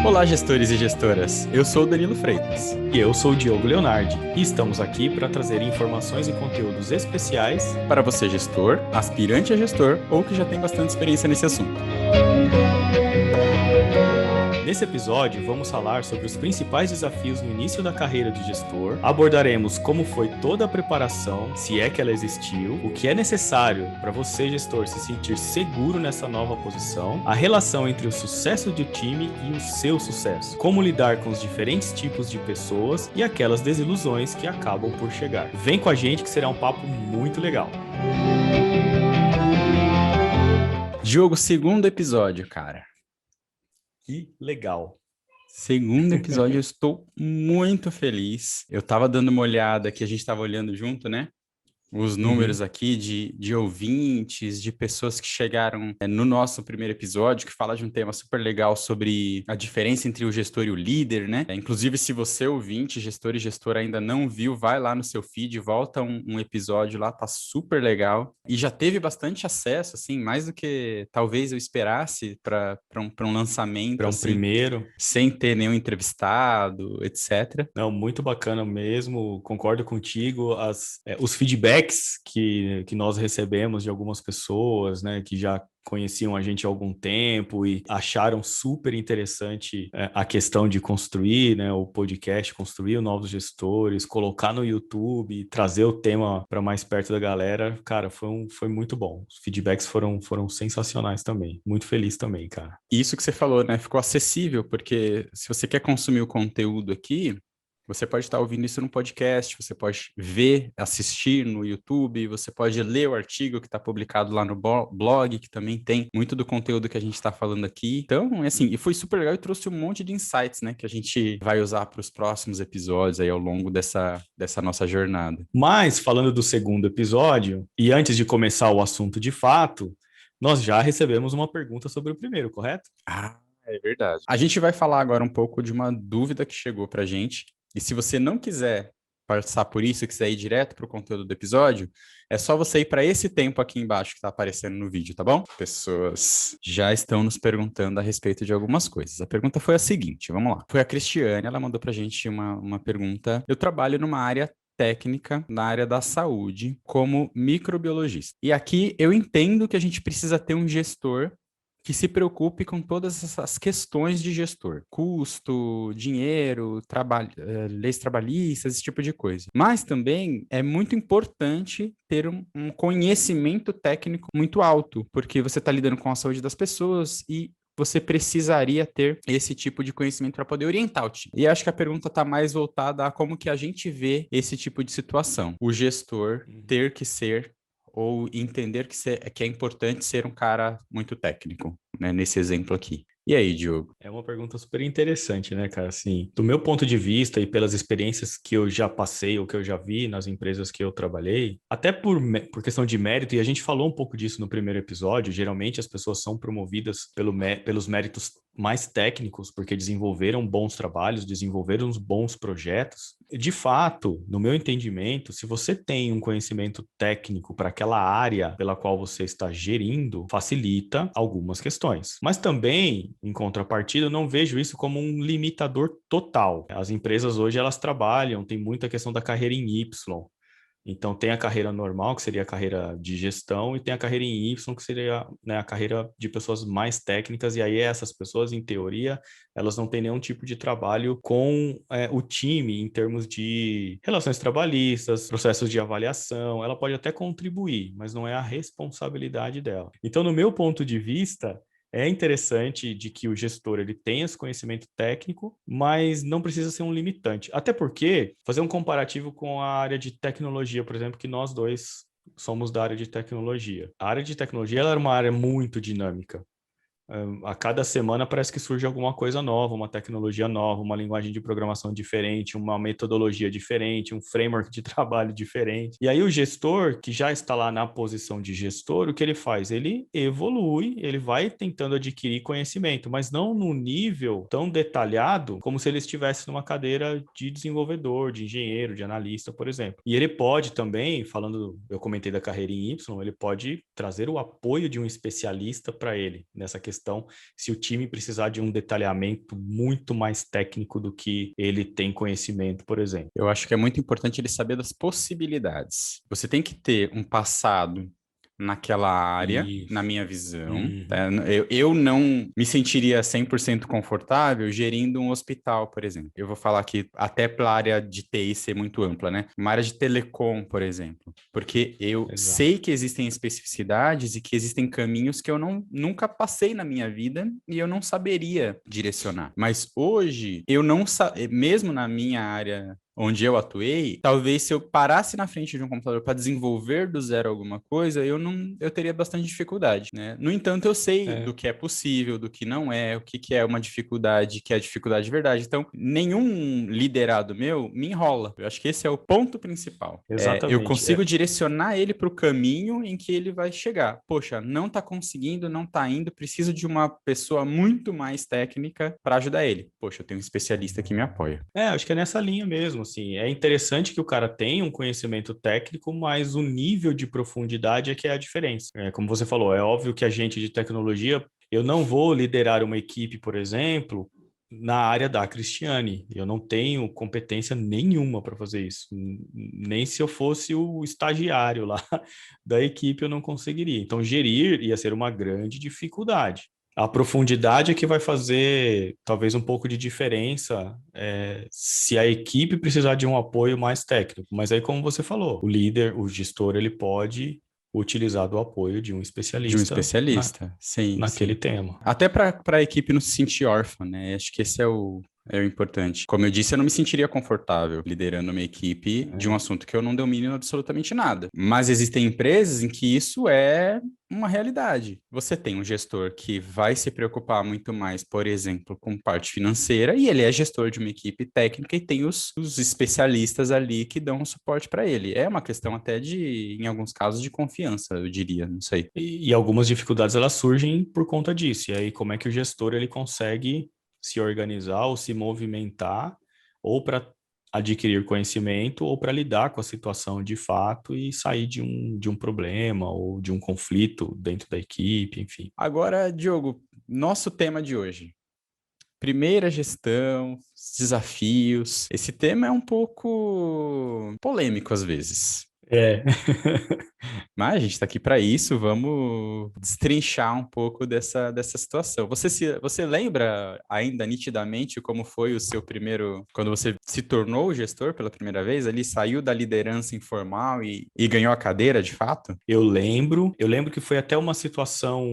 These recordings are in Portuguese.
Olá, gestores e gestoras. Eu sou o Danilo Freitas. E eu sou o Diogo Leonardi e estamos aqui para trazer informações e conteúdos especiais Para você, gestor, aspirante a gestor ou que já tem bastante experiência nesse assunto. Nesse episódio, vamos falar sobre os principais desafios no início da carreira de gestor, abordaremos como foi toda a preparação, se é que ela existiu, o que é necessário para você, gestor, se sentir seguro nessa nova posição, a relação entre o sucesso do time e o seu sucesso, como lidar com os diferentes tipos de pessoas e aquelas desilusões que acabam por chegar. Vem com a gente que será um papo muito legal. Diogo, segundo episódio, cara. Que legal. Segundo episódio, eu estou muito feliz. Eu tava dando uma olhada que a gente tava olhando junto, né? Os números aqui de ouvintes, de pessoas que chegaram no nosso primeiro episódio, que fala de um tema super legal sobre a diferença entre o gestor e o líder, né? Inclusive, se você ouvinte, gestor e gestora ainda não viu, vai lá no seu feed, volta um episódio lá, tá super legal. E já teve bastante acesso, assim, mais do que talvez eu esperasse para um lançamento, Para um assim, primeiro. sem ter nenhum entrevistado, etc. Não, muito bacana mesmo, concordo contigo. Os feedbacks que nós recebemos de algumas pessoas, né, que já conheciam a gente há algum tempo e acharam super interessante a questão de construir, né, o podcast, construir novos gestores, colocar no YouTube, trazer o tema para mais perto da galera, cara, foi muito bom. Os feedbacks foram sensacionais também. Muito feliz também, cara. Isso que você falou, né? Ficou acessível, porque se você quer consumir o conteúdo aqui, você pode estar ouvindo isso no podcast, você pode ver, assistir no YouTube, você pode ler o artigo que está publicado lá no blog, que também tem muito do conteúdo que a gente está falando aqui. Então, assim, e foi super legal e trouxe um monte de insights, né? Que a gente vai usar para os próximos episódios aí ao longo dessa nossa jornada. Mas, falando do segundo episódio, e antes de começar o assunto de fato, nós já recebemos uma pergunta sobre o primeiro, correto? Ah, é verdade. A gente vai falar agora um pouco de uma dúvida que chegou para a gente. E se você não quiser passar por isso, quiser ir direto para o conteúdo do episódio, é só você ir para esse tempo aqui embaixo que está aparecendo no vídeo, tá bom? Pessoas já estão nos perguntando a respeito de algumas coisas. A pergunta foi a seguinte, vamos lá. Foi a Cristiane, ela mandou para a gente uma pergunta. Eu trabalho numa área técnica na área da saúde como microbiologista. E aqui eu entendo que a gente precisa ter um gestor que se preocupe com todas essas questões de gestor, custo, dinheiro, leis trabalhistas, esse tipo de coisa. Mas também é muito importante ter um conhecimento técnico muito alto, porque você está lidando com a saúde das pessoas e você precisaria ter esse tipo de conhecimento para poder orientar o time. E acho que a pergunta está mais voltada a como que a gente vê esse tipo de situação. O gestor ter que ser ou entender que é importante ser um cara muito técnico, né, nesse exemplo aqui. E aí, Diogo? É uma pergunta super interessante, né, cara? Assim, do meu ponto de vista e pelas experiências que eu já passei ou que eu já vi nas empresas que eu trabalhei, até por questão de mérito, e a gente falou um pouco disso no primeiro episódio, geralmente as pessoas são promovidas pelos méritos mais técnicos, porque desenvolveram bons trabalhos, desenvolveram uns bons projetos. De fato, no meu entendimento, se você tem um conhecimento técnico para aquela área pela qual você está gerindo, facilita algumas questões. Mas também, em contrapartida, eu não vejo isso como um limitador total. As empresas hoje elas trabalham, tem muita questão da carreira em Y. Então, tem a carreira normal, que seria a carreira de gestão, e tem a carreira em Y, que seria, né, a carreira de pessoas mais técnicas, e aí essas pessoas, em teoria, elas não têm nenhum tipo de trabalho com o time em termos de relações trabalhistas, processos de avaliação, ela pode até contribuir, mas não é a responsabilidade dela. Então, no meu ponto de vista, é interessante de que o gestor ele tenha esse conhecimento técnico, mas não precisa ser um limitante. Até porque, fazer um comparativo com a área de tecnologia, por exemplo, que nós dois somos da área de tecnologia. A área de tecnologia ela era uma área muito dinâmica. A cada semana parece que surge alguma coisa nova, uma tecnologia nova, uma linguagem de programação diferente, uma metodologia diferente, um framework de trabalho diferente. E aí o gestor, que já está lá na posição de gestor, o que ele faz? Ele evolui, ele vai tentando adquirir conhecimento, mas não no nível tão detalhado como se ele estivesse numa cadeira de desenvolvedor, de engenheiro, de analista, por exemplo. E ele pode também, falando, eu comentei da carreira em Y, ele pode trazer o apoio de um especialista para ele nessa questão gestão se o time precisar de um detalhamento muito mais técnico do que ele tem conhecimento, por exemplo. Eu acho que é muito importante ele saber das possibilidades. Você tem que ter um passado naquela área, na Isso. minha visão. Uhum. Tá? Eu não me sentiria 100% confortável gerindo um hospital, por exemplo. Eu vou falar aqui até para a área de TI ser muito ampla, né? Uma área de telecom, por exemplo. Porque eu Exato. sei que existem especificidades e que existem caminhos que eu nunca passei na minha vida e eu não saberia direcionar. Mas hoje, eu não mesmo na minha área onde eu atuei, talvez se eu parasse na frente de um computador para desenvolver do zero alguma coisa, eu teria bastante dificuldade, né? No entanto, eu sei É, do que é possível, do que não é, o que que é uma dificuldade, que é dificuldade de verdade. Então, nenhum liderado meu me enrola. Eu acho que esse é o ponto principal. Eu exatamente. consigo direcionar ele para o caminho em que ele vai chegar. Poxa, não está conseguindo, não está indo, preciso de uma pessoa muito mais técnica para ajudar ele. Poxa, eu tenho um especialista que me apoia. Acho que é nessa linha mesmo, assim. É interessante que o cara tenha um conhecimento técnico, mas o nível de profundidade é que é a diferença. Como você falou, é óbvio que a gente de tecnologia, eu não vou liderar uma equipe, por exemplo, na área da Cristiane. Eu não tenho competência nenhuma para fazer isso. Nem se eu fosse o estagiário lá da equipe, eu não conseguiria. Então, gerir ia ser uma grande dificuldade. A profundidade é que vai fazer talvez um pouco de diferença se a equipe precisar de um apoio mais técnico. Mas aí, como você falou, o líder, o gestor, ele pode utilizar do apoio de um De um especialista especialista, sim, naquele sim. tema. Até para a equipe não se sentir órfã, né? Acho que esse é o importante. Como eu disse, eu não me sentiria confortável liderando uma equipe de um assunto que eu não domino absolutamente nada. Mas existem empresas em que isso é uma realidade. Você tem um gestor que vai se preocupar muito mais, por exemplo, com parte financeira, e ele é gestor de uma equipe técnica e tem os especialistas ali que dão suporte para ele. É uma questão até de, em alguns casos, de confiança, eu diria, não sei. E algumas dificuldades elas surgem por conta disso. E aí, como é que o gestor ele consegue se organizar ou se movimentar ou para adquirir conhecimento ou para lidar com a situação de fato e sair de um problema ou de um conflito dentro da equipe, enfim. Agora, Diogo, nosso tema de hoje. Primeira gestão, desafios. Esse tema é um pouco polêmico às vezes. É. Mas a gente está aqui para isso, vamos destrinchar um pouco dessa situação. Você lembra ainda nitidamente como foi o seu primeiro, quando você se tornou gestor pela primeira vez, ali saiu da liderança informal e ganhou a cadeira de fato? Eu lembro que foi até uma situação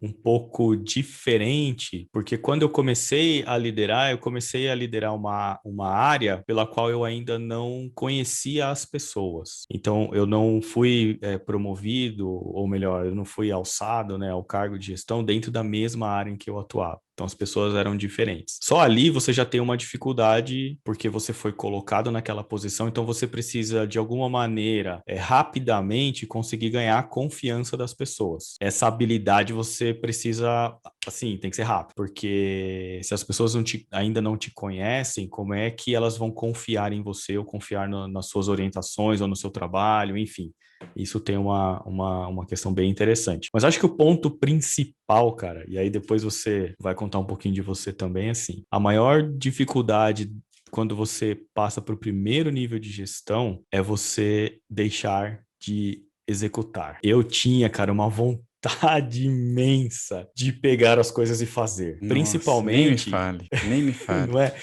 um pouco diferente, porque quando eu comecei a liderar uma área pela qual eu ainda não conhecia as pessoas. Então, eu não fui promovido, ou melhor, eu não fui alçado, né, ao cargo de gestão dentro da mesma área em que eu atuava. Então, as pessoas eram diferentes. Só ali você já tem uma dificuldade, porque você foi colocado naquela posição, então você precisa, de alguma maneira, rapidamente conseguir ganhar a confiança das pessoas. Essa habilidade você precisa, assim, tem que ser rápido, porque se as pessoas ainda não te conhecem, como é que elas vão confiar em você ou confiar nas suas orientações ou no seu trabalho, enfim. Isso tem uma questão bem interessante. Mas acho que o ponto principal, cara, e aí depois você vai contar um pouquinho de você também, assim, a maior dificuldade quando você passa para o primeiro nível de gestão é você deixar de executar. Eu tinha, cara, uma vontade imensa de pegar as coisas e fazer. Nossa, nem me Principalmente, fale, nem me fale. não é?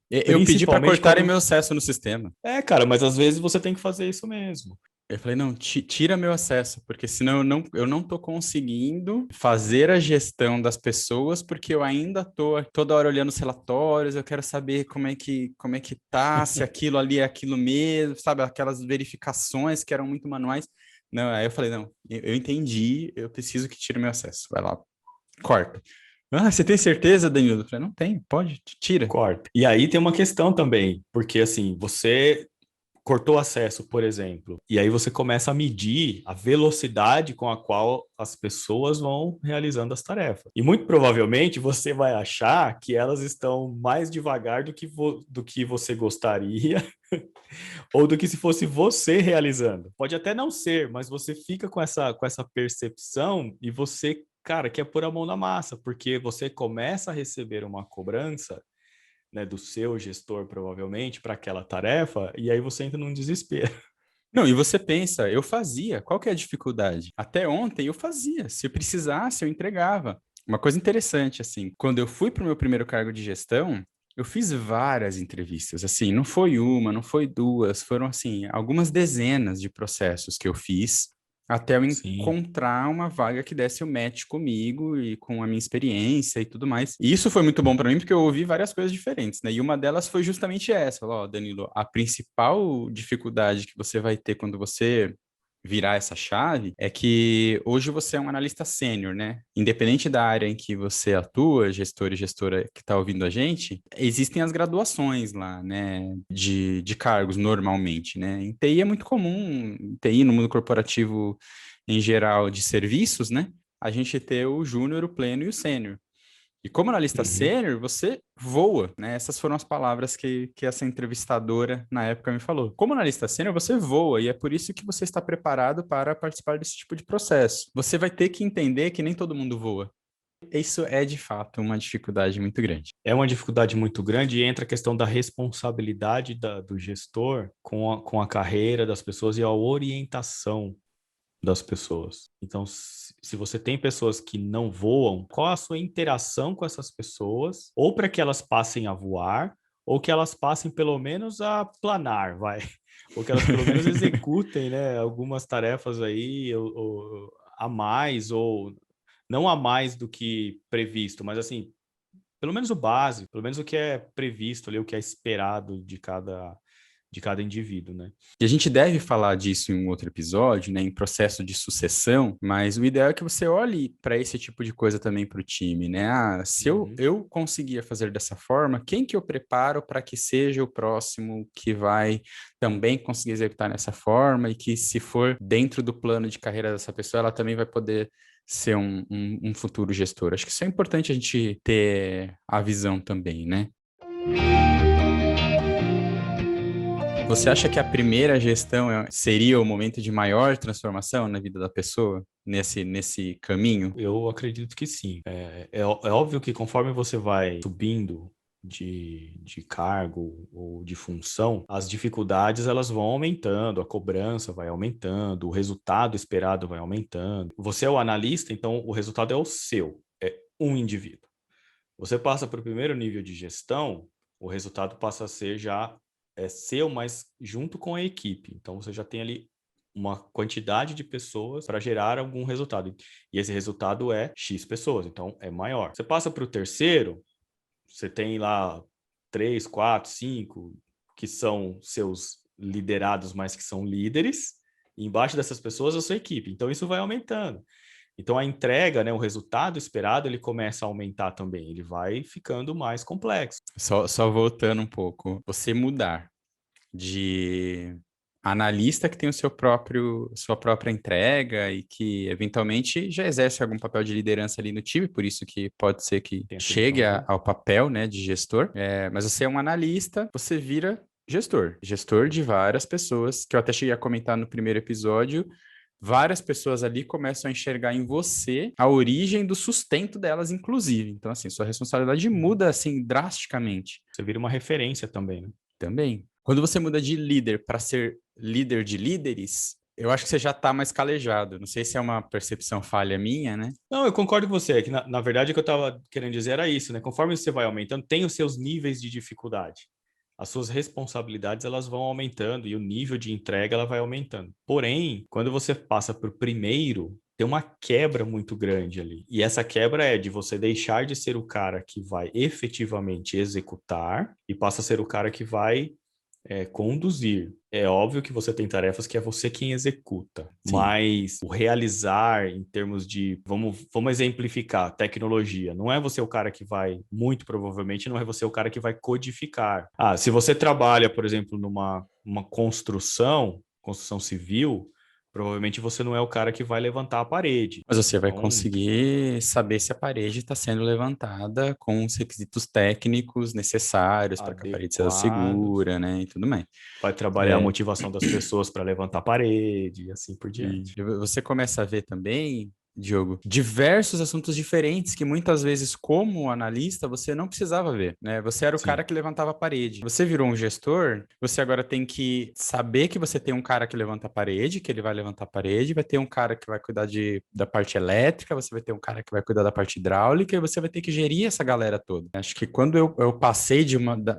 Eu pedi para Principalmente cortarem quando. meu acesso no sistema. Cara, mas às vezes você tem que fazer isso mesmo. Eu falei, não, tira meu acesso, porque senão eu não tô conseguindo fazer a gestão das pessoas, porque eu ainda tô toda hora olhando os relatórios, eu quero saber como é que tá, se aquilo ali é aquilo mesmo, sabe? Aquelas verificações que eram muito manuais. Não, aí eu falei, não, eu entendi, eu preciso que tire meu acesso. Vai lá, corta. Ah, você tem certeza, Danilo? Eu falei, não tenho, pode, tira. Corta. E aí tem uma questão também, porque assim, você cortou acesso, por exemplo, e aí você começa a medir a velocidade com a qual as pessoas vão realizando as tarefas. E muito provavelmente você vai achar que elas estão mais devagar do que você gostaria, ou do que se fosse você realizando. Pode até não ser, mas você fica com essa percepção e você cara, quer pôr a mão na massa, porque você começa a receber uma cobrança, né, do seu gestor, provavelmente, para aquela tarefa, e aí você entra num desespero. Não, e você pensa, eu fazia, qual que é a dificuldade? Até ontem eu fazia, se eu precisasse, eu entregava. Uma coisa interessante, assim, quando eu fui para o meu primeiro cargo de gestão, eu fiz várias entrevistas, assim, não foi uma, não foi duas, foram, assim, algumas dezenas de processos que eu fiz até eu Sim. encontrar uma vaga que desse o match comigo e com a minha experiência e tudo mais. E isso foi muito bom para mim porque eu ouvi várias coisas diferentes, né? E uma delas foi justamente essa, falou, ó, Danilo, a principal dificuldade que você vai ter quando você virar essa chave é que hoje você é um analista sênior, né? Independente da área em que você atua, gestor e gestora que está ouvindo a gente, existem as graduações lá, né? De cargos normalmente, né? Em TI é muito comum, em TI no mundo corporativo em geral de serviços, né? A gente ter o júnior, o pleno e o sênior. E como analista Uhum. sênior, você voa, né? Essas foram as palavras que essa entrevistadora na época me falou. Como analista sênior, você voa e é por isso que você está preparado para participar desse tipo de processo. Você vai ter que entender que nem todo mundo voa. Isso é, de fato, uma dificuldade muito grande. É uma dificuldade muito grande e entra a questão da responsabilidade do gestor com a carreira das pessoas e a orientação das pessoas. Então, se você tem pessoas que não voam, qual a sua interação com essas pessoas? Ou para que elas passem a voar, ou que elas passem pelo menos a planar, vai. Ou que elas pelo menos executem, né, algumas tarefas aí ou a mais, ou não a mais do que previsto, mas assim, pelo menos o básico, pelo menos o que é previsto ali, o que é esperado de cada indivíduo, né? E a gente deve falar disso em um outro episódio, né, em processo de sucessão, mas o ideal é que você olhe para esse tipo de coisa também para o time, né? Ah, se Uhum. eu conseguia fazer dessa forma, quem que eu preparo para que seja o próximo que vai também conseguir executar nessa forma e que, se for dentro do plano de carreira dessa pessoa, ela também vai poder ser um futuro gestor. Acho que isso é importante a gente ter a visão também, né? Você acha que a primeira gestão seria o momento de maior transformação na vida da pessoa, nesse caminho? Eu acredito que sim. É óbvio que conforme você vai subindo de cargo ou de função, as dificuldades elas vão aumentando, a cobrança vai aumentando, o resultado esperado vai aumentando. Você é o analista, então o resultado é o seu, é um indivíduo. Você passa para o primeiro nível de gestão, o resultado passa a ser já seu, mas junto com a equipe. Então você já tem ali uma quantidade de pessoas para gerar algum resultado. E esse resultado é X pessoas, então é maior. Você passa para o terceiro, você tem lá 3, 4, 5 que são seus liderados, mas que são líderes. E embaixo dessas pessoas a sua equipe. Então isso vai aumentando. Então a entrega, né, o resultado esperado, ele começa a aumentar também, ele vai ficando mais complexo. Só voltando um pouco, você mudar de analista que tem sua própria entrega e que eventualmente já exerce algum papel de liderança ali no time, por isso que pode ser que Tem essa chegue visão também. ao papel, né, de gestor. Mas você é um analista, você vira gestor de várias pessoas, que eu até cheguei a comentar no primeiro episódio. Várias pessoas ali começam a enxergar em você a origem do sustento delas, inclusive. Então, assim, sua responsabilidade muda, assim, drasticamente. Você vira uma referência também, né? Também. Quando você muda de líder para ser líder de líderes, eu acho que você já está mais calejado. Não sei se é uma percepção falha minha, né? Não, eu concordo com você, é que na verdade o que eu estava querendo dizer era isso, né? Conforme você vai aumentando, tem os seus níveis de dificuldade. As suas responsabilidades elas vão aumentando e o nível de entrega ela vai aumentando. Porém, quando você passa para o primeiro, tem uma quebra muito grande ali. E essa quebra é de você deixar de ser o cara que vai efetivamente executar e passa a ser o cara que vai conduzir. É óbvio que você tem tarefas que é você quem executa, Sim. mas o realizar em termos de, vamos exemplificar, tecnologia, não é você o cara que vai, muito provavelmente, não é você o cara que vai codificar. Ah, se você trabalha, por exemplo, numa uma construção civil, provavelmente você não é o cara que vai levantar a parede. Mas você vai Então, conseguir saber se a parede está sendo levantada com os requisitos técnicos necessários para que a parede seja adequados, segura, né? E tudo mais. vai trabalhar a É, motivação das pessoas para levantar a parede e assim por e diante. você começa a ver também. Diogo, diversos assuntos diferentes que muitas vezes, como analista, você não precisava ver, né? Você era o cara Sim. que levantava a parede. Você virou um gestor, você agora tem que saber que você tem um cara que levanta a parede, que ele vai levantar a parede, vai ter um cara que vai cuidar da parte elétrica, você vai ter um cara que vai cuidar da parte hidráulica e você vai ter que gerir essa galera toda. Acho que quando eu passei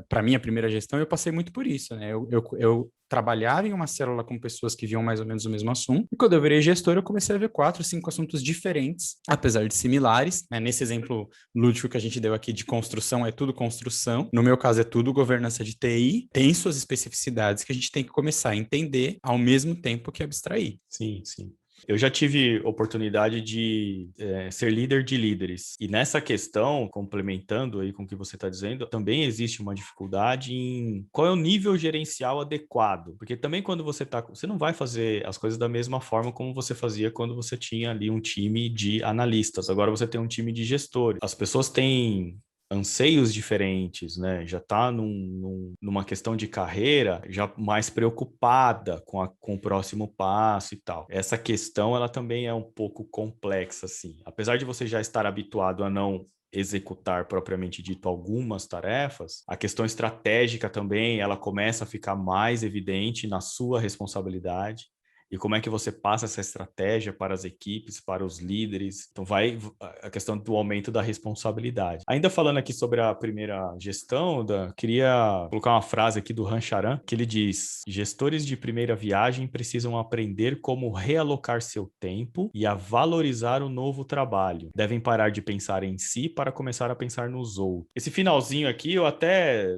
para minha primeira gestão, eu passei muito por isso, né? Eu trabalhava em uma célula com pessoas que viam mais ou menos o mesmo assunto. E quando eu virei gestor, eu comecei a ver 4, 5 assuntos diferentes, apesar de similares, né? Nesse exemplo lúdico que a gente deu aqui de construção, é tudo construção. No meu caso, é tudo governança de TI. Tem suas especificidades que a gente tem que começar a entender ao mesmo tempo que abstrair. Sim, sim. Eu já tive oportunidade de ser líder de líderes. E nessa questão, complementando aí com o que você está dizendo, também existe uma dificuldade em qual é o nível gerencial adequado. Porque também quando você não vai fazer as coisas da mesma forma como você fazia quando você tinha ali um time de analistas. Agora você tem um time de gestores. As pessoas têm anseios diferentes, né? Já está numa questão de carreira já mais preocupada com o próximo passo e tal. Essa questão, ela também é um pouco complexa, assim. Apesar de você já estar habituado a não executar propriamente dito algumas tarefas, a questão estratégica também, ela começa a ficar mais evidente na sua responsabilidade. E como é que você passa essa estratégia para as equipes, para os líderes? Então, vai a questão do aumento da responsabilidade. Ainda falando aqui sobre a primeira gestão, queria colocar uma frase aqui do Rancharan, que ele diz: gestores de primeira viagem precisam aprender como realocar seu tempo e a valorizar o novo trabalho. Devem parar de pensar em si para começar a pensar nos outros. Esse finalzinho aqui, eu até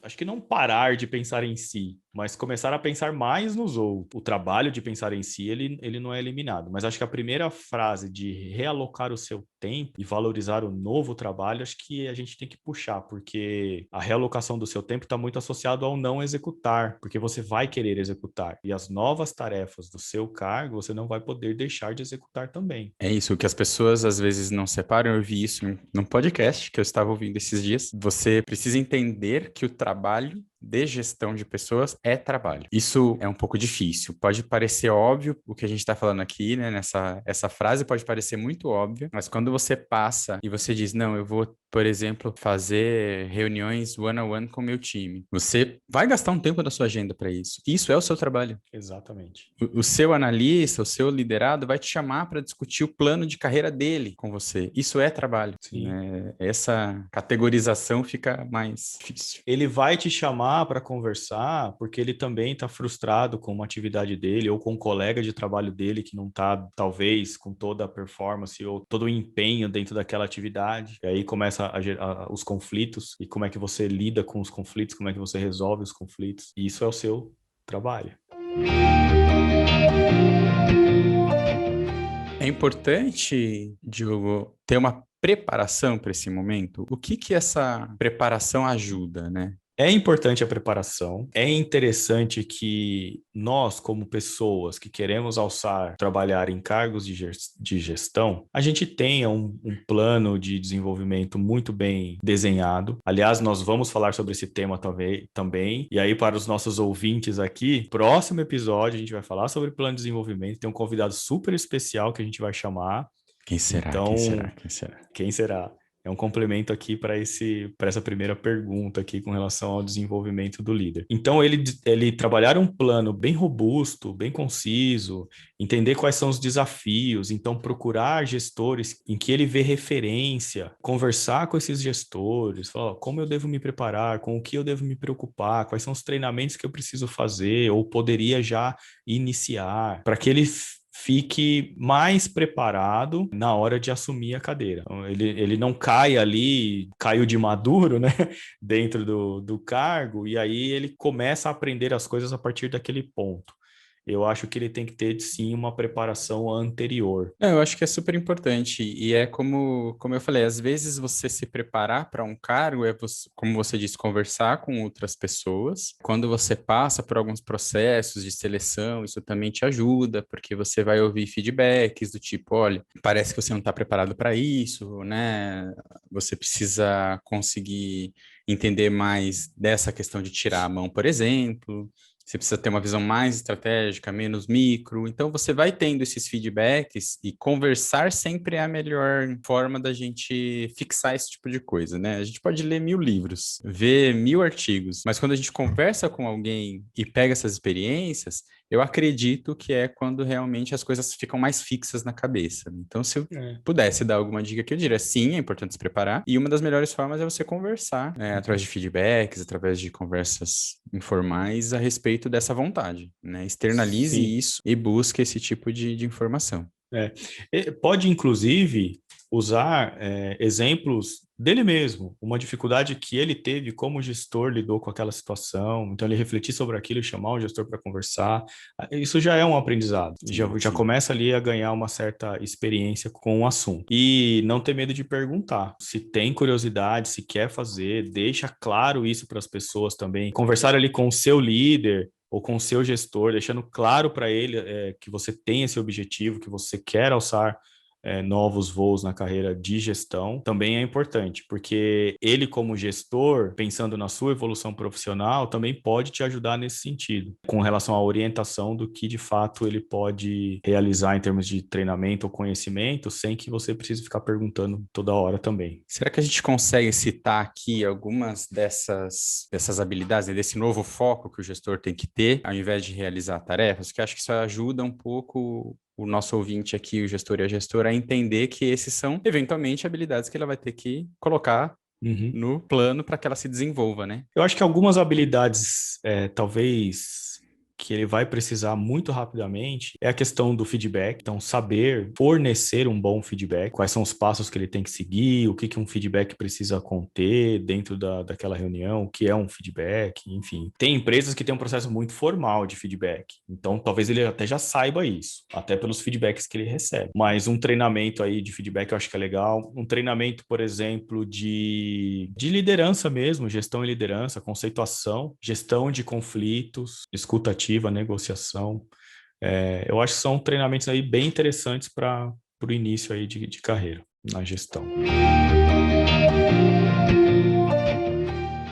acho que não parar de pensar em si, mas começar a pensar mais nos outros. O trabalho de pensar em si, ele não é eliminado. Mas acho que a primeira frase de realocar o seu tempo e valorizar o novo trabalho, acho que a gente tem que puxar, porque a realocação do seu tempo está muito associado ao não executar, porque você vai querer executar. E as novas tarefas do seu cargo, você não vai poder deixar de executar também. É isso, o que as pessoas às vezes não separam. Eu vi isso num podcast que eu estava ouvindo esses dias. Você precisa entender que o trabalho de gestão de pessoas é trabalho. Isso é um pouco difícil. Pode parecer óbvio o que a gente está falando aqui, né? Essa frase pode parecer muito óbvia, mas quando você passa e você diz, não, eu vou, por exemplo, fazer reuniões one-on-one com o meu time. Você vai gastar um tempo da sua agenda para isso. Isso é o seu trabalho. Exatamente. O seu analista, o seu liderado vai te chamar para discutir o plano de carreira dele com você. Isso é trabalho, Sim. né? Essa categorização fica mais difícil. Ele vai te chamar para conversar porque ele também está frustrado com uma atividade dele ou com um colega de trabalho dele que não está, talvez, com toda a performance ou todo o empenho dentro daquela atividade. E aí começa os conflitos e como é que você lida com os conflitos, como é que você resolve os conflitos. E isso é o seu trabalho. É importante, Diogo, ter uma preparação para esse momento. O que que essa preparação ajuda, né? É importante a preparação, é interessante que nós, como pessoas que queremos trabalhar em cargos de gestão, a gente tenha um plano de desenvolvimento muito bem desenhado. Aliás, nós vamos falar sobre esse tema também. E aí, para os nossos ouvintes aqui, próximo episódio a gente vai falar sobre plano de desenvolvimento. Tem um convidado super especial que a gente vai chamar. Quem será? Então, Quem será? Quem será? quem será? É um complemento aqui para essa primeira pergunta aqui com relação ao desenvolvimento do líder. Então, ele trabalhar um plano bem robusto, bem conciso, entender quais são os desafios, então procurar gestores em que ele vê referência, conversar com esses gestores, falar, ó, como eu devo me preparar, com o que eu devo me preocupar, quais são os treinamentos que eu preciso fazer ou poderia já iniciar, para que ele fique mais preparado na hora de assumir a cadeira. Então, ele não cai ali, caiu de maduro, né, dentro do cargo, e aí ele começa a aprender as coisas a partir daquele ponto. Eu acho que ele tem que ter, sim, uma preparação anterior. Eu acho que é super importante. E é como eu falei, às vezes você se preparar para um cargo é, como você disse, conversar com outras pessoas. Quando você passa por alguns processos de seleção, isso também te ajuda, porque você vai ouvir feedbacks do tipo, olha, parece que você não está preparado para isso, né? Você precisa conseguir entender mais dessa questão de tirar a mão, por exemplo. Você precisa ter uma visão mais estratégica, menos micro. Então, você vai tendo esses feedbacks e conversar sempre é a melhor forma da gente fixar esse tipo de coisa, né? A gente pode ler 1000 livros, ver 1000 artigos, mas quando a gente conversa com alguém e pega essas experiências, eu acredito que é quando realmente as coisas ficam mais fixas na cabeça. Então, se eu pudesse dar alguma dica que eu diria, sim, é importante se preparar. E uma das melhores formas é você conversar, né, através de feedbacks, através de conversas informais a respeito dessa vontade, né? Externalize Sim. isso e busque esse tipo de informação. Pode, inclusive, usar exemplos dele mesmo, uma dificuldade que ele teve, como gestor lidou com aquela situação, então ele refletir sobre aquilo e chamar o gestor para conversar, isso já é um aprendizado, já Sim. começa ali a ganhar uma certa experiência com o assunto. E não ter medo de perguntar, se tem curiosidade, se quer fazer, deixa claro isso para as pessoas também, conversar ali com o seu líder, ou com o seu gestor, deixando claro para ele que você tem esse objetivo, que você quer alçar novos voos na carreira de gestão, também é importante, porque ele, como gestor, pensando na sua evolução profissional, também pode te ajudar nesse sentido, com relação à orientação do que de fato ele pode realizar em termos de treinamento ou conhecimento, sem que você precise ficar perguntando toda hora também. Será que a gente consegue citar aqui algumas dessas habilidades, né, desse novo foco que o gestor tem que ter, ao invés de realizar tarefas? Porque acho que isso ajuda um pouco o nosso ouvinte aqui, o gestor e a gestora, a entender que esses são, eventualmente, habilidades que ela vai ter que colocar no plano para que ela se desenvolva, né? Eu acho que algumas habilidades, talvez, que ele vai precisar muito rapidamente é a questão do feedback. Então, saber fornecer um bom feedback, quais são os passos que ele tem que seguir, o que que um feedback precisa conter dentro daquela reunião, o que é um feedback, enfim. Tem empresas que têm um processo muito formal de feedback, então talvez ele até já saiba isso, até pelos feedbacks que ele recebe. Mas um treinamento aí de feedback eu acho que é legal. Um treinamento, por exemplo, de liderança mesmo, gestão e liderança, conceituação, gestão de conflitos, escuta ativa, negociação. Eu acho que são treinamentos aí bem interessantes para o início aí de carreira na gestão.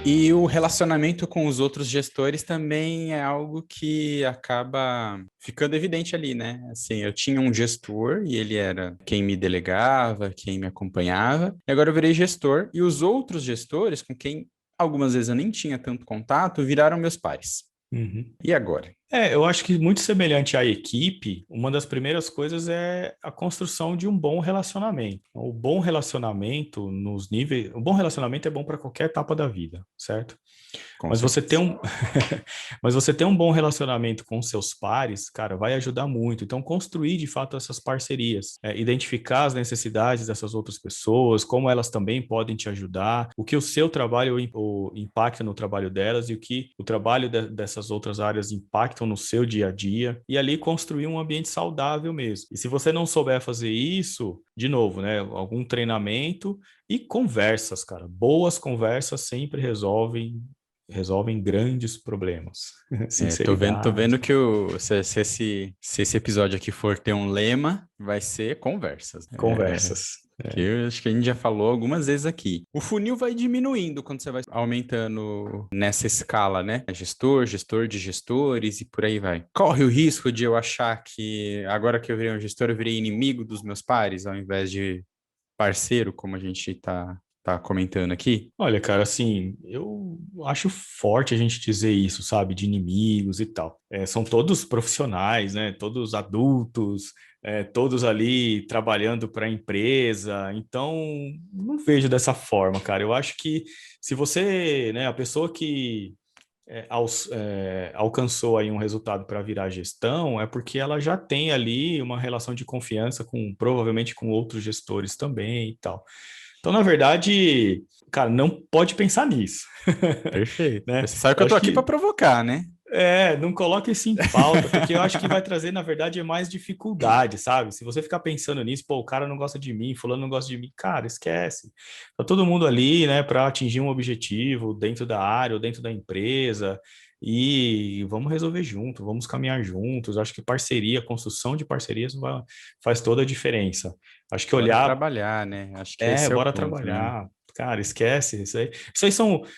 E o relacionamento com os outros gestores também é algo que acaba ficando evidente ali, né? Assim, eu tinha um gestor e ele era quem me delegava, quem me acompanhava, e agora eu virei gestor e os outros gestores, com quem algumas vezes eu nem tinha tanto contato, viraram meus pares. Uhum. E agora? Eu acho que muito semelhante à equipe, uma das primeiras coisas é a construção de um bom relacionamento. O bom relacionamento nos níveis, o bom relacionamento é bom para qualquer etapa da vida, certo? Com Mas você ter certeza. mas você ter um bom relacionamento com seus pares, cara, vai ajudar muito. Então, construir de fato essas parcerias, identificar as necessidades dessas outras pessoas, como elas também podem te ajudar, o que o seu trabalho impacta no trabalho delas e o que o trabalho dessas outras áreas impactam no seu dia a dia, e ali construir um ambiente saudável mesmo. E se você não souber fazer isso, de novo, né, algum treinamento e conversas, cara. Boas conversas sempre resolvem grandes problemas. Tô Sinceridade. vendo que se esse episódio aqui for ter um lema, vai ser conversas. Conversas. Que eu acho que a gente já falou algumas vezes aqui. O funil vai diminuindo quando você vai aumentando nessa escala, né? Gestor de gestores e por aí vai. Corre o risco de eu achar que agora que eu virei um gestor, eu virei inimigo dos meus pares, ao invés de parceiro, como a gente tá comentando aqui. Olha, cara, assim, eu acho forte a gente dizer isso, sabe, de inimigos e tal. São todos profissionais, né? Todos adultos, todos ali trabalhando para a empresa. Então, não vejo dessa forma, cara. Eu acho que se você, né, a pessoa que alcançou aí um resultado para virar gestão, é porque ela já tem ali uma relação de confiança provavelmente com outros gestores também e tal. Então, na verdade, cara, não pode pensar nisso, Perfeito. né? Você sabe que Eu eu tô acho aqui para que provocar, né? não coloque isso em pauta, porque eu acho que vai trazer, na verdade, mais dificuldade, sabe? Se você ficar pensando nisso, pô, o cara não gosta de mim, fulano não gosta de mim, cara, esquece. Tá todo mundo ali, né, para atingir um objetivo dentro da área ou dentro da empresa e vamos resolver junto, vamos caminhar juntos. Acho que parceria, construção de parcerias faz toda a diferença. Acho que Bora olhar, trabalhar, né? Acho que esse é o bora ponto, né? trabalhar. Cara, esquece isso aí. Isso aí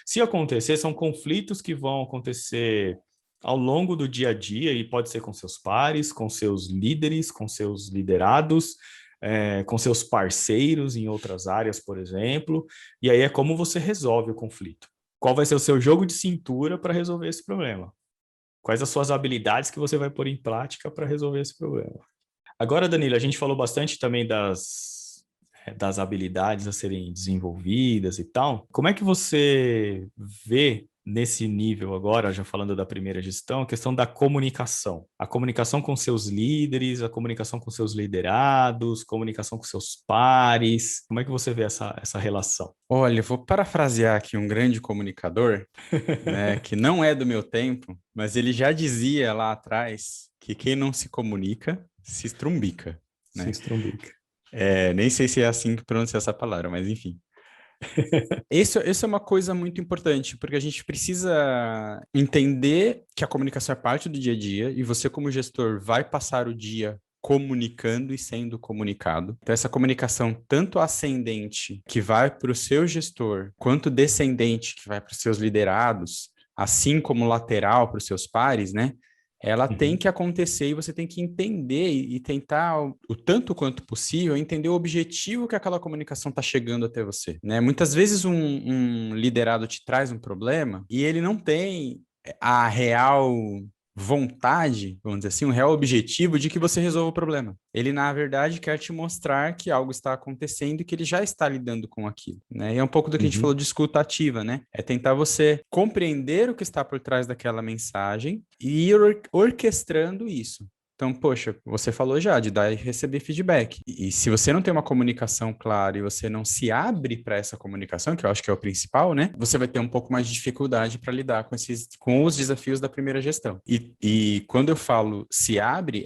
se acontecer, são conflitos que vão acontecer ao longo do dia a dia, e pode ser com seus pares, com seus líderes, com seus liderados, com seus parceiros em outras áreas, por exemplo, e aí é como você resolve o conflito. Qual vai ser o seu jogo de cintura para resolver esse problema? Quais as suas habilidades que você vai pôr em prática para resolver esse problema? Agora, Danilo, a gente falou bastante também das habilidades a serem desenvolvidas e tal. Como é que você vê nesse nível agora, já falando da primeira gestão, a questão da comunicação? A comunicação com seus líderes, a comunicação com seus liderados, comunicação com seus pares. Como é que você vê essa relação? Olha, eu vou parafrasear aqui um grande comunicador, né, que não é do meu tempo, mas ele já dizia lá atrás que quem não se comunica se estrumbica, Se né? estrumbica. Nem sei se é assim que pronuncia essa palavra, mas enfim. Isso é uma coisa muito importante, porque a gente precisa entender que a comunicação é parte do dia a dia e você, como gestor, vai passar o dia comunicando e sendo comunicado. Então, essa comunicação, tanto ascendente, que vai para o seu gestor, quanto descendente, que vai para os seus liderados, assim como lateral para os seus pares, né? Ela tem que acontecer e você tem que entender e tentar, o tanto quanto possível, entender o objetivo que aquela comunicação está chegando até você, né? Muitas vezes um liderado te traz um problema e ele não tem a real vontade, vamos dizer assim, um real objetivo de que você resolva o problema. Ele, na verdade, quer te mostrar que algo está acontecendo e que ele já está lidando com aquilo, né? E é um pouco do que a gente falou de escuta ativa, né? É tentar você compreender o que está por trás daquela mensagem e ir orquestrando isso. Então, poxa, você falou já de dar e receber feedback. E se você não tem uma comunicação clara e você não se abre para essa comunicação, que eu acho que é o principal, né? Você vai ter um pouco mais de dificuldade para lidar com os desafios da primeira gestão. E quando eu falo se abre,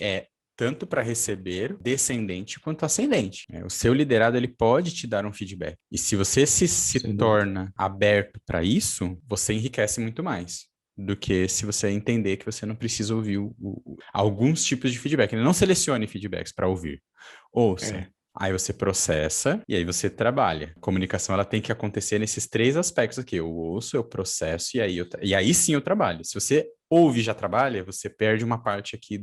tanto para receber, descendente quanto ascendente. O seu liderado ele pode te dar um feedback. E se você se torna aberto para isso, você enriquece muito mais do que se você entender que você não precisa ouvir alguns tipos de feedback. Não selecione feedbacks para ouvir. Ouça. Aí você processa e aí você trabalha. A comunicação ela tem que acontecer nesses três aspectos aqui. Eu ouço, eu processo e aí sim eu trabalho. Se você ouve e já trabalha, você perde uma parte aqui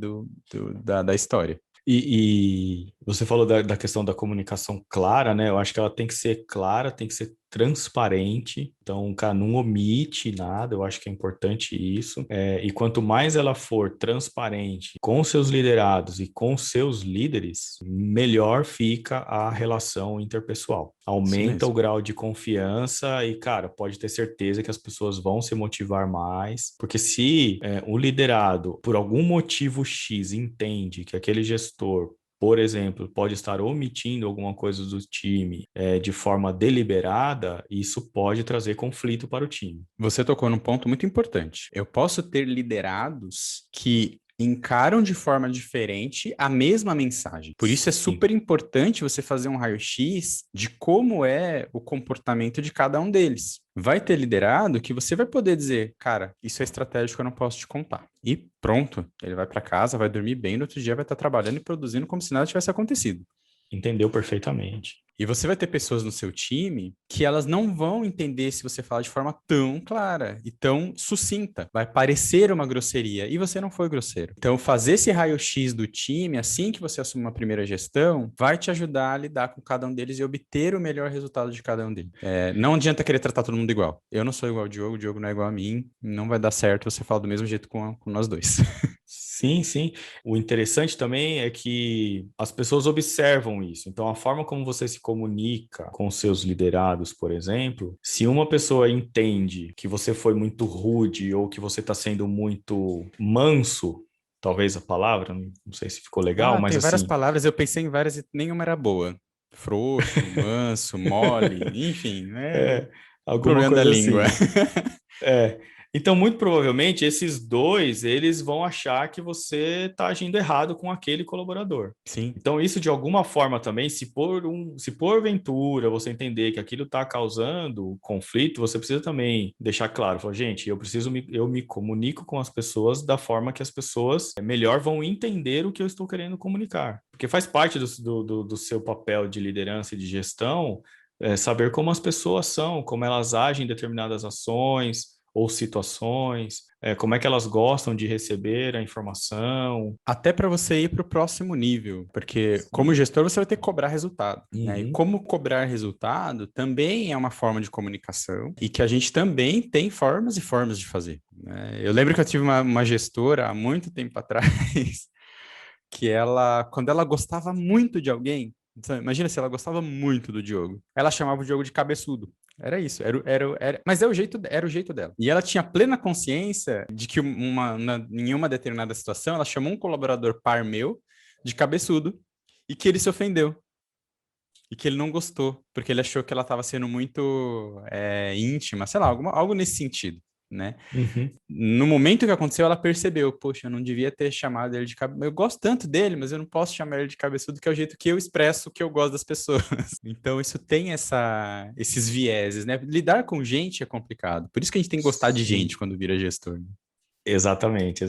da história. E você falou da questão da comunicação clara, né? Eu acho que ela tem que ser clara, tem que ser transparente. Então, cara, não omite nada, eu acho que é importante isso. E quanto mais ela for transparente com seus liderados e com seus líderes, melhor fica a relação interpessoal. Aumenta o grau de confiança e, cara, pode ter certeza que as pessoas vão se motivar mais, porque se o liderado, por algum motivo X, entende que aquele gestor, por exemplo, pode estar omitindo alguma coisa do time de forma deliberada, isso pode trazer conflito para o time. Você tocou num ponto muito importante. Eu posso ter liderados que encaram de forma diferente a mesma mensagem. Por isso é super importante você fazer um raio-x de como é o comportamento de cada um deles. Vai ter liderado que você vai poder dizer, cara, isso é estratégico, eu não posso te contar. E pronto, ele vai para casa, vai dormir bem, no outro dia vai estar trabalhando e produzindo como se nada tivesse acontecido. Entendeu perfeitamente. E você vai ter pessoas no seu time que elas não vão entender se você fala de forma tão clara e tão sucinta. Vai parecer uma grosseria e você não foi grosseiro. Então, fazer esse raio-x do time, assim que você assumir uma primeira gestão, vai te ajudar a lidar com cada um deles e obter o melhor resultado de cada um deles. Não adianta querer tratar todo mundo igual. Eu não sou igual ao Diogo, o Diogo não é igual a mim, não vai dar certo você falar do mesmo jeito com nós dois. Sim, sim. O interessante também é que as pessoas observam isso. Então, a forma como você se comunica com seus liderados, por exemplo, se uma pessoa entende que você foi muito rude ou que você está sendo muito manso, talvez a palavra, não sei se ficou legal, mas Tem várias assim. palavras, eu pensei em várias e nenhuma era boa. Frouxo, manso, mole, enfim, Alguma problema da coisa língua. assim. É. Então, muito provavelmente, esses dois, eles vão achar que você está agindo errado com aquele colaborador. Sim. Então, isso de alguma forma também, se porventura você entender que aquilo está causando conflito, você precisa também deixar claro, falar, gente, eu me comunico com as pessoas da forma que as pessoas melhor vão entender o que eu estou querendo comunicar. Porque faz parte do seu papel de liderança e de gestão, saber como as pessoas são, como elas agem em determinadas ações, ou situações? Como é que elas gostam de receber a informação? Até para você ir para o próximo nível, porque como Sim. gestor você vai ter que cobrar resultado, né? E Uhum. como cobrar resultado também é uma forma de comunicação e que a gente também tem formas e formas de fazer, né? Eu lembro que eu tive uma gestora há muito tempo atrás que ela, quando ela gostava muito de alguém, então, imagina se ela gostava muito do Diogo, ela chamava o Diogo de cabeçudo. Era isso, mas era o jeito dela. E ela tinha plena consciência de que em uma determinada situação, ela chamou um colaborador par meu de cabeçudo e que ele se ofendeu. E que ele não gostou, porque ele achou que ela estava sendo muito íntima, sei lá, algo nesse sentido, né? Uhum. No momento que aconteceu, ela percebeu, poxa, eu não devia ter chamado ele de cabeçudo. Eu gosto tanto dele, mas eu não posso chamar ele de cabeçudo, que é o jeito que eu expresso que eu gosto das pessoas. Então, isso tem esses vieses, né? Lidar com gente é complicado. Por isso que a gente tem que gostar de Sim. gente quando vira gestor, né? Exatamente,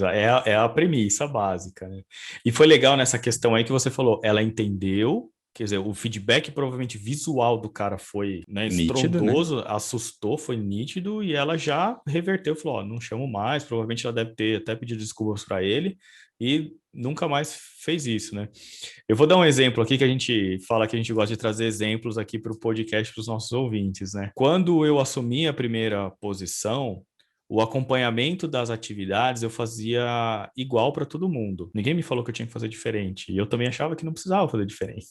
é a premissa básica, né? E foi legal nessa questão aí que você falou, ela entendeu, quer dizer, o feedback provavelmente visual do cara foi, né, Nítido, né? estrondoso, assustou, foi nítido, e ela já reverteu, falou, ó, não chamo mais, provavelmente ela deve ter até pedido desculpas para ele, e nunca mais fez isso, né? Eu vou dar um exemplo aqui que a gente fala que a gente gosta de trazer exemplos aqui para o podcast para os nossos ouvintes, né? Quando eu assumi a primeira posição, o acompanhamento das atividades eu fazia igual para todo mundo. Ninguém me falou que eu tinha que fazer diferente. E eu também achava que não precisava fazer diferente.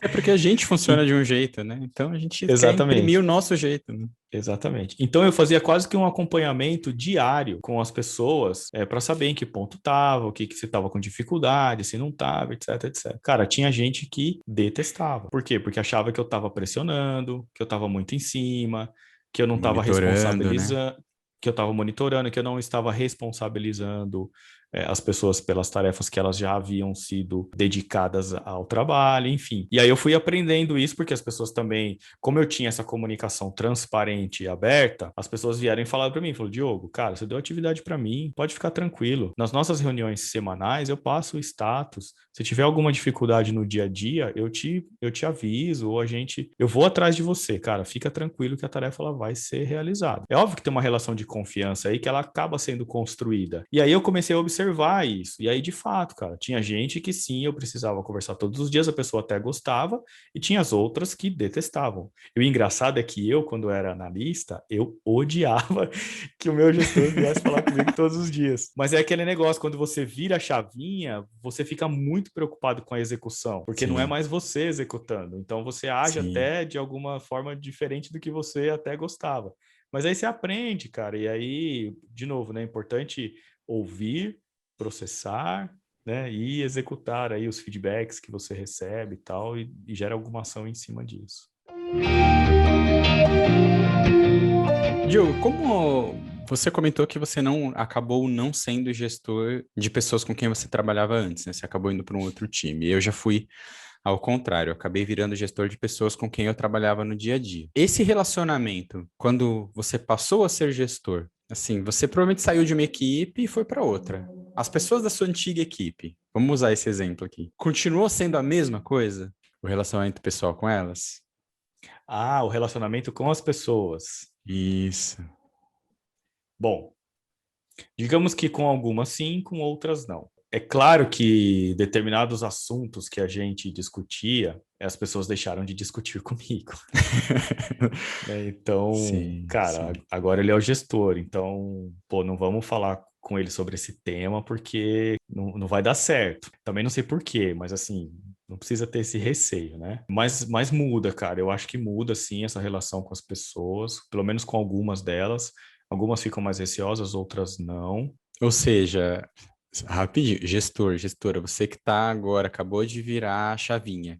É porque a gente funciona E- de um jeito, né? Então a gente quer imprimir o exatamente. nosso jeito, né? Exatamente. Então eu fazia quase que um acompanhamento diário com as pessoas para saber em que ponto estava, o que se estava com dificuldade, se não estava, etc, etc. Cara, tinha gente que detestava. Por quê? Porque achava que eu estava pressionando, que eu estava muito em cima, que eu não estava Monitorando, né? responsabilizando, que eu estava monitorando, que eu não estava responsabilizando as pessoas pelas tarefas que elas já haviam sido dedicadas ao trabalho, enfim. E aí eu fui aprendendo isso porque as pessoas também, como eu tinha essa comunicação transparente e aberta, as pessoas vieram e falaram para mim, falou, Diogo, cara, você deu atividade para mim, pode ficar tranquilo. Nas nossas reuniões semanais eu passo o status. Se tiver alguma dificuldade no dia a dia, eu te aviso ou eu vou atrás de você, cara, fica tranquilo que a tarefa ela vai ser realizada. É óbvio que tem uma relação de confiança aí que ela acaba sendo construída. E aí eu comecei a observar isso. E aí, de fato, cara, tinha gente que sim, eu precisava conversar todos os dias, a pessoa até gostava, e tinha as outras que detestavam. E o engraçado é que eu, quando era analista, eu odiava que o meu gestor viesse falar comigo todos os dias. Mas é aquele negócio, quando você vira a chavinha, você fica muito preocupado com a execução, porque não é Sim, mais você executando. Então você age sim. até de alguma forma diferente do que você até gostava. Mas aí você aprende, cara. E aí, de novo, né? É importante ouvir, processar, né? E executar aí os feedbacks que você recebe e tal, e gera alguma ação em cima disso. Diogo, como você comentou que você não acabou não sendo gestor de pessoas com quem você trabalhava antes, né? Você acabou indo para um outro time. Eu já fui ao contrário, eu acabei virando gestor de pessoas com quem eu trabalhava no dia a dia. Esse relacionamento, quando você passou a ser gestor, assim, você provavelmente saiu de uma equipe e foi para outra. As pessoas da sua antiga equipe, vamos usar esse exemplo aqui, continuou sendo a mesma coisa? O relacionamento pessoal com elas? Ah, o relacionamento com as pessoas. Isso. Bom, digamos que com algumas sim, com outras não. É claro que determinados assuntos que a gente discutia, as pessoas deixaram de discutir comigo, né? Então, Sim, cara, sim. agora ele é o gestor, então, pô, não vamos falar com ele sobre esse tema porque não vai dar certo. Também não sei por quê, mas assim, não precisa ter esse receio, né? Mas muda, cara. Eu acho que muda sim essa relação com as pessoas, pelo menos com algumas delas. Algumas ficam mais receosas, outras não. Ou seja, rapidinho, gestora, você que tá agora, acabou de virar a chavinha.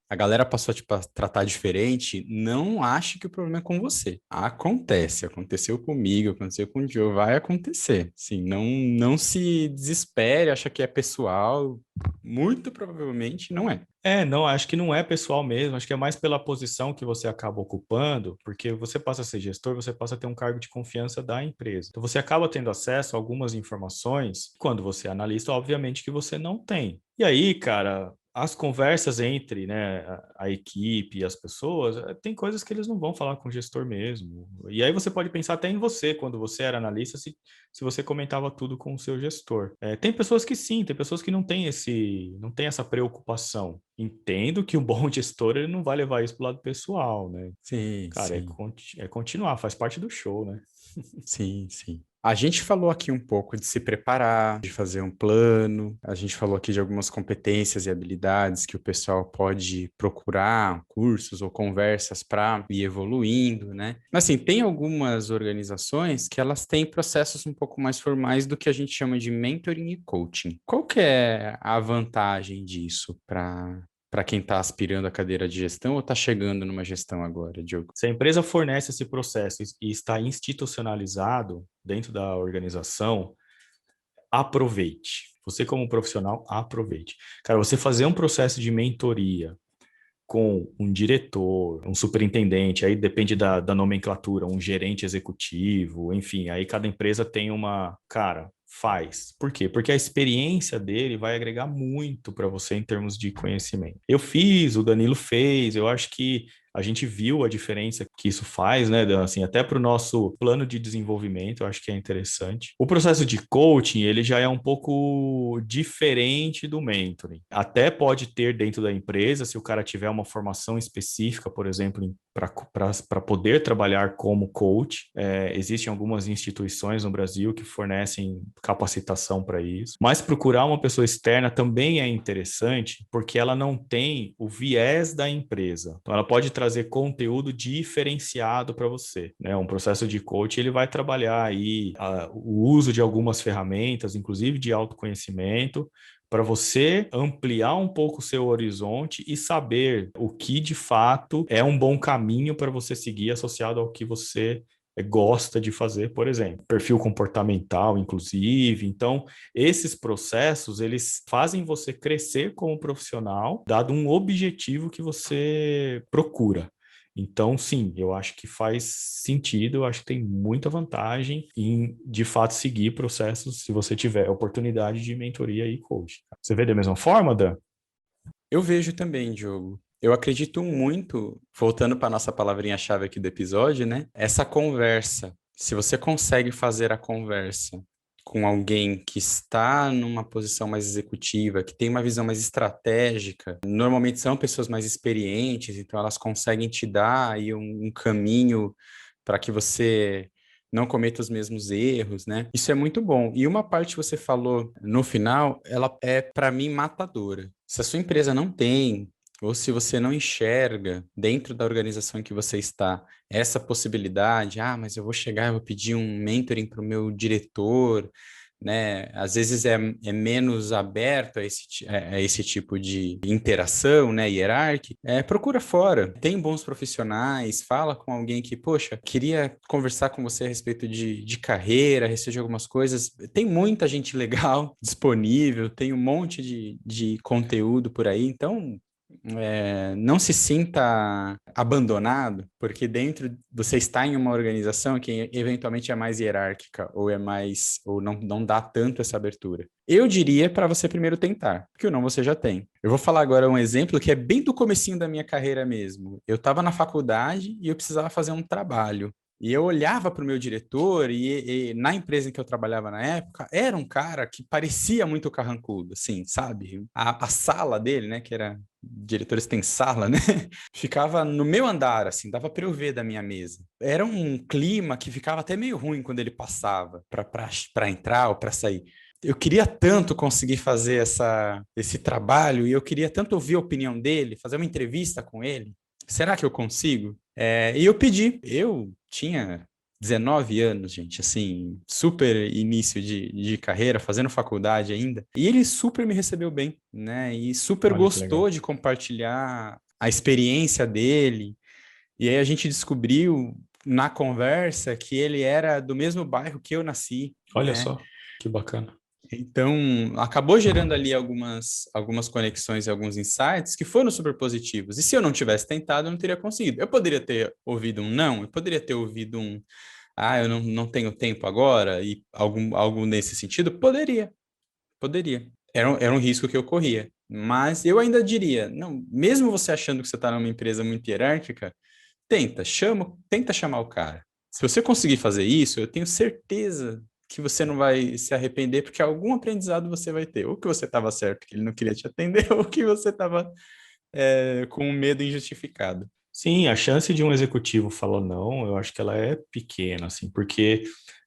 A galera passou tipo, a tratar diferente, não ache que o problema é com você. Acontece, aconteceu comigo, aconteceu com o Joe, vai acontecer. Sim, não se desespere, acha que é pessoal, muito provavelmente não é. Não, acho que não é pessoal mesmo, acho que é mais pela posição que você acaba ocupando, porque você passa a ser gestor, você passa a ter um cargo de confiança da empresa. Então você acaba tendo acesso a algumas informações, quando você é analista, obviamente que você não tem. E aí, cara, as conversas entre, né, a equipe e as pessoas, tem coisas que eles não vão falar com o gestor mesmo. E aí você pode pensar até em você, quando você era analista, se você comentava tudo com o seu gestor. Tem pessoas que sim, tem pessoas que não têm essa preocupação. Entendo que um bom gestor ele não vai levar isso para o lado pessoal, né? Sim, Cara, sim. é continuar, faz parte do show, né? Sim, sim. A gente falou aqui um pouco de se preparar, de fazer um plano. A gente falou aqui de algumas competências e habilidades que o pessoal pode procurar, cursos ou conversas para ir evoluindo, né? Mas assim, tem algumas organizações que elas têm processos um pouco mais formais do que a gente chama de mentoring e coaching. Qual que é a vantagem disso para quem está aspirando à cadeira de gestão ou está chegando numa gestão agora, Diogo? Se a empresa fornece esse processo e está institucionalizado dentro da organização, aproveite. Você, como profissional, aproveite. Cara, você fazer um processo de mentoria com um diretor, um superintendente, aí depende da nomenclatura, um gerente executivo, enfim, aí cada empresa tem uma. Cara, faz. Por quê? Porque a experiência dele vai agregar muito para você em termos de conhecimento. Eu fiz, o Danilo fez, eu acho que a gente viu a diferença que isso faz, né? Assim, até para o nosso plano de desenvolvimento, eu acho que é interessante. O processo de coaching, ele já é um pouco diferente do mentoring. Até pode ter dentro da empresa, se o cara tiver uma formação específica, por exemplo, para poder trabalhar como coach. Existem algumas instituições no Brasil que fornecem capacitação para isso. Mas procurar uma pessoa externa também é interessante, porque ela não tem o viés da empresa. Então, ela pode trazer conteúdo diferenciado para você, né? Um processo de coach, ele vai trabalhar aí o uso de algumas ferramentas, inclusive de autoconhecimento, para você ampliar um pouco o seu horizonte e saber o que de fato é um bom caminho para você seguir associado ao que você gosta de fazer, por exemplo. Perfil comportamental, inclusive. Então, esses processos, eles fazem você crescer como profissional, dado um objetivo que você procura. Então, sim, eu acho que faz sentido, eu acho que tem muita vantagem em, de fato, seguir processos se você tiver oportunidade de mentoria e coach. Você vê da mesma forma, Dan? Eu vejo também, Diogo. Eu acredito muito, voltando para a nossa palavrinha-chave aqui do episódio, né? Essa conversa. Se você consegue fazer a conversa com alguém que está numa posição mais executiva, que tem uma visão mais estratégica, normalmente são pessoas mais experientes, então elas conseguem te dar aí um caminho para que você não cometa os mesmos erros, né? Isso é muito bom. E uma parte que você falou no final, ela é para mim matadora. Se a sua empresa não tem, ou se você não enxerga dentro da organização em que você está essa possibilidade, mas eu vou chegar, eu vou pedir um mentoring para o meu diretor, né? Às vezes é menos aberto a esse tipo de interação, né, hierárquica. Procura fora. Tem bons profissionais, fala com alguém que, poxa, queria conversar com você a respeito de carreira, a respeito de algumas coisas. Tem muita gente legal disponível, tem um monte de conteúdo por aí, então não se sinta abandonado, porque dentro você está em uma organização que eventualmente é mais hierárquica ou não dá tanto essa abertura. Eu diria para você primeiro tentar, porque o não você já tem. Eu vou falar agora um exemplo que é bem do comecinho da minha carreira mesmo. Eu estava na faculdade e eu precisava fazer um trabalho. E eu olhava para o meu diretor e na empresa em que eu trabalhava na época, era um cara que parecia muito carrancudo, assim, sabe? A sala dele, né, que era diretores têm sala, né? Ficava no meu andar, assim, dava para eu ver da minha mesa. Era um clima que ficava até meio ruim quando ele passava para entrar ou para sair. Eu queria tanto conseguir fazer esse trabalho e eu queria tanto ouvir a opinião dele, fazer uma entrevista com ele. Será que eu consigo? E eu pedi. Eu tinha 19 anos, gente, assim, super início de carreira, fazendo faculdade ainda. E ele super me recebeu bem, né? E super Olha que legal. gostou de compartilhar a experiência dele. E aí a gente descobriu na conversa que ele era do mesmo bairro que eu nasci, Olha né? só, que bacana. Então, acabou gerando ali algumas conexões e alguns insights que foram super positivos. E se eu não tivesse tentado, eu não teria conseguido. Eu poderia ter ouvido um não, eu poderia ter ouvido eu não tenho tempo agora, e algo nesse sentido? Poderia. Era um risco que eu corria. Mas eu ainda diria, não, mesmo você achando que você está numa empresa muito hierárquica, tenta chamar o cara. Se você conseguir fazer isso, eu tenho certeza que você não vai se arrepender, porque algum aprendizado você vai ter. Ou que você estava certo, que ele não queria te atender, ou que você estava com um medo injustificado. Sim, a chance de um executivo falar não, eu acho que ela é pequena, assim, porque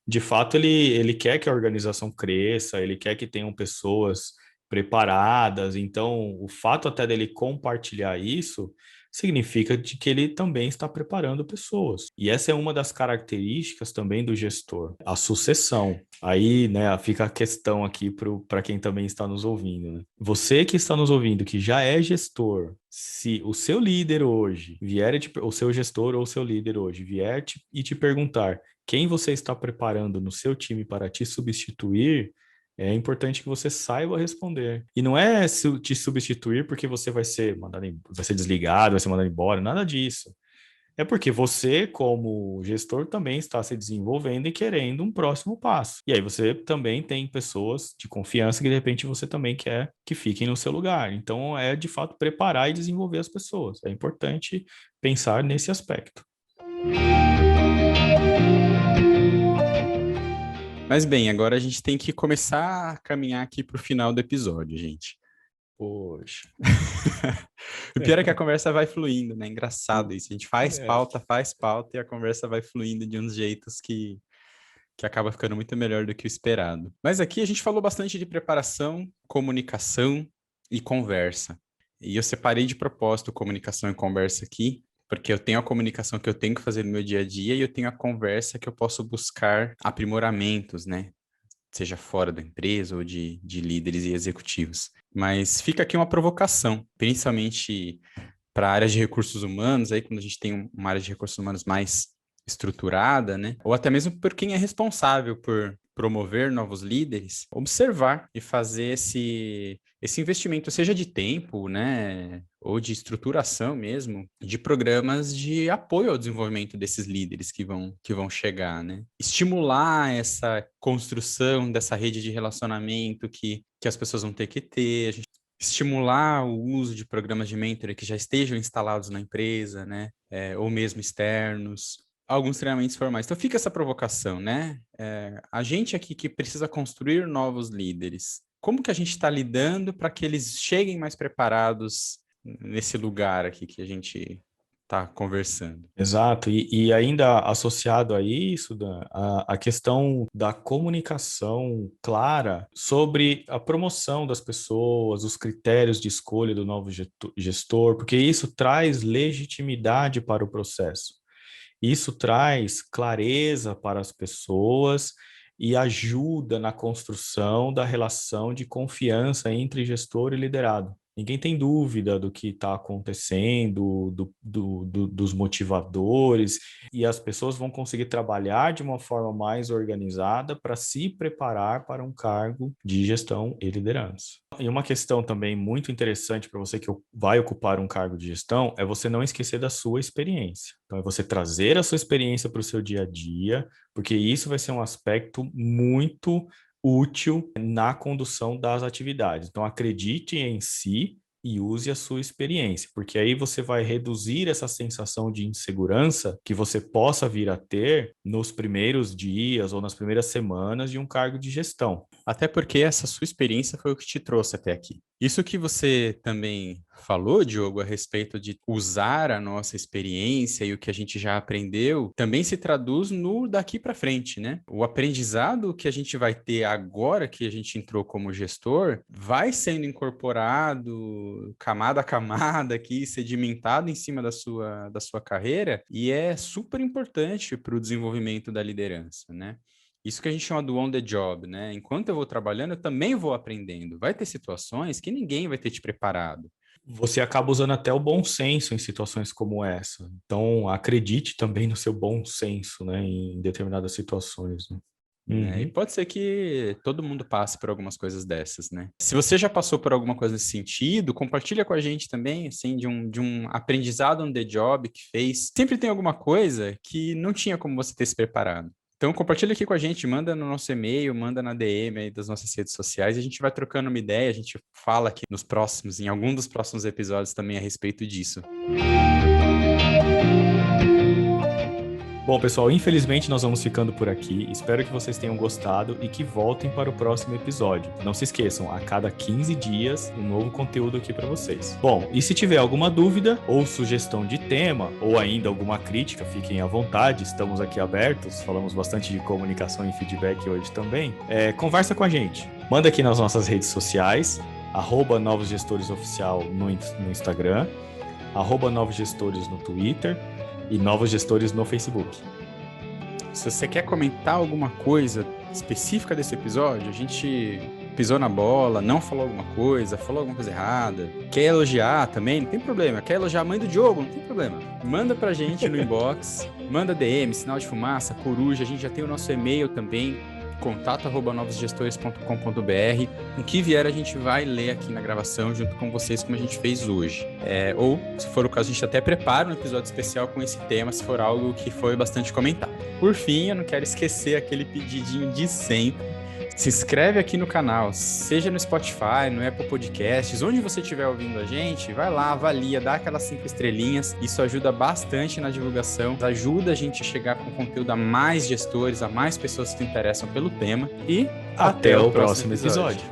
de fato ele quer que a organização cresça, ele quer que tenham pessoas preparadas, então o fato até dele compartilhar isso significa de que ele também está preparando pessoas. E essa é uma das características também do gestor, a sucessão. Aí, né, fica a questão aqui para quem também está nos ouvindo, né? Você que está nos ouvindo, que já é gestor, se o seu líder hoje vier, o seu gestor ou o seu líder hoje vier e te perguntar quem você está preparando no seu time para te substituir, é importante que você saiba responder. E não é te substituir porque você vai ser vai ser desligado, vai ser mandado embora, nada disso. É porque você, como gestor, também está se desenvolvendo e querendo um próximo passo. E aí você também tem pessoas de confiança que de repente você também quer que fiquem no seu lugar. Então é de fato preparar e desenvolver as pessoas. É importante pensar nesse aspecto. Mas bem, agora a gente tem que começar a caminhar aqui para o final do episódio, gente. Poxa. O pior é que a conversa vai fluindo, né? Engraçado isso. A gente É. faz pauta e a conversa vai fluindo de uns jeitos que acaba ficando muito melhor do que o esperado. Mas aqui a gente falou bastante de preparação, comunicação e conversa. E eu separei de propósito comunicação e conversa aqui, porque eu tenho a comunicação que eu tenho que fazer no meu dia a dia e eu tenho a conversa que eu posso buscar aprimoramentos, né? Seja fora da empresa ou de líderes e executivos. Mas fica aqui uma provocação, principalmente para áreas de recursos humanos, aí quando a gente tem uma área de recursos humanos mais estruturada, né? Ou até mesmo por quem é responsável por promover novos líderes, observar e fazer esse investimento, seja de tempo, né, ou de estruturação mesmo, de programas de apoio ao desenvolvimento desses líderes que vão chegar, né? Estimular essa construção dessa rede de relacionamento que as pessoas vão ter que ter, a gente estimular o uso de programas de mentoring que já estejam instalados na empresa, né? Ou mesmo externos, alguns treinamentos formais. Então fica essa provocação, né? A gente aqui que precisa construir novos líderes, como que a gente está lidando para que eles cheguem mais preparados nesse lugar aqui que a gente está conversando? Exato, e ainda associado a isso, Dan, a questão da comunicação clara sobre a promoção das pessoas, os critérios de escolha do novo gestor, porque isso traz legitimidade para o processo. Isso traz clareza para as pessoas e ajuda na construção da relação de confiança entre gestor e liderado. Ninguém tem dúvida do que está acontecendo, dos motivadores, e as pessoas vão conseguir trabalhar de uma forma mais organizada para se preparar para um cargo de gestão e liderança. E uma questão também muito interessante para você que vai ocupar um cargo de gestão é você não esquecer da sua experiência. Então, é você trazer a sua experiência para o seu dia a dia, porque isso vai ser um aspecto muito útil na condução das atividades. Então, acredite em si e use a sua experiência, porque aí você vai reduzir essa sensação de insegurança que você possa vir a ter nos primeiros dias ou nas primeiras semanas de um cargo de gestão. Até porque essa sua experiência foi o que te trouxe até aqui. Isso que você também falou, Diogo, a respeito de usar a nossa experiência e o que a gente já aprendeu, também se traduz no daqui para frente, né? O aprendizado que a gente vai ter agora que a gente entrou como gestor vai sendo incorporado camada a camada aqui, sedimentado em cima da sua carreira e é super importante para o desenvolvimento da liderança, né? Isso que a gente chama do on the job, né? Enquanto eu vou trabalhando, eu também vou aprendendo. Vai ter situações que ninguém vai ter te preparado. Você acaba usando até o bom senso em situações como essa. Então, acredite também no seu bom senso, né, em determinadas situações, né? Né? E Uhum. pode ser que todo mundo passe por algumas coisas dessas, né? Se você já passou por alguma coisa nesse sentido, compartilha com a gente também, assim, de um aprendizado on the job que fez. Sempre tem alguma coisa que não tinha como você ter se preparado. Então, compartilha aqui com a gente, manda no nosso e-mail, manda na DM aí das nossas redes sociais, e a gente vai trocando uma ideia, a gente fala aqui em algum dos próximos episódios também a respeito disso. Bom, pessoal, infelizmente nós vamos ficando por aqui. Espero que vocês tenham gostado e que voltem para o próximo episódio. Não se esqueçam, a cada 15 dias, um novo conteúdo aqui para vocês. Bom, e se tiver alguma dúvida ou sugestão de tema ou ainda alguma crítica, fiquem à vontade, estamos aqui abertos. Falamos bastante de comunicação e feedback hoje também. Conversa com a gente. Manda aqui nas nossas redes sociais, @Novos Gestores Oficial no Instagram, @Novos Gestores no Twitter, e Novos Gestores no Facebook. Se você quer comentar alguma coisa específica desse episódio, a gente pisou na bola, não falou alguma coisa errada, quer elogiar também, não tem problema. Quer elogiar a mãe do Diogo, não tem problema. Manda pra gente no inbox, manda DM, sinal de fumaça, coruja, a gente já tem o nosso e-mail também, contato@novosgestores.com.br. O que vier a gente vai ler aqui na gravação junto com vocês, como a gente fez hoje. Ou, se for o caso, a gente até prepara um episódio especial com esse tema, se for algo que foi bastante comentado. Por fim, eu não quero esquecer aquele pedidinho de sempre. Se inscreve aqui no canal, seja no Spotify, no Apple Podcasts, onde você estiver ouvindo a gente, vai lá, avalia, dá aquelas 5 estrelinhas. Isso ajuda bastante na divulgação, ajuda a gente a chegar com conteúdo a mais gestores, a mais pessoas que se interessam pelo tema. E até o próximo episódio.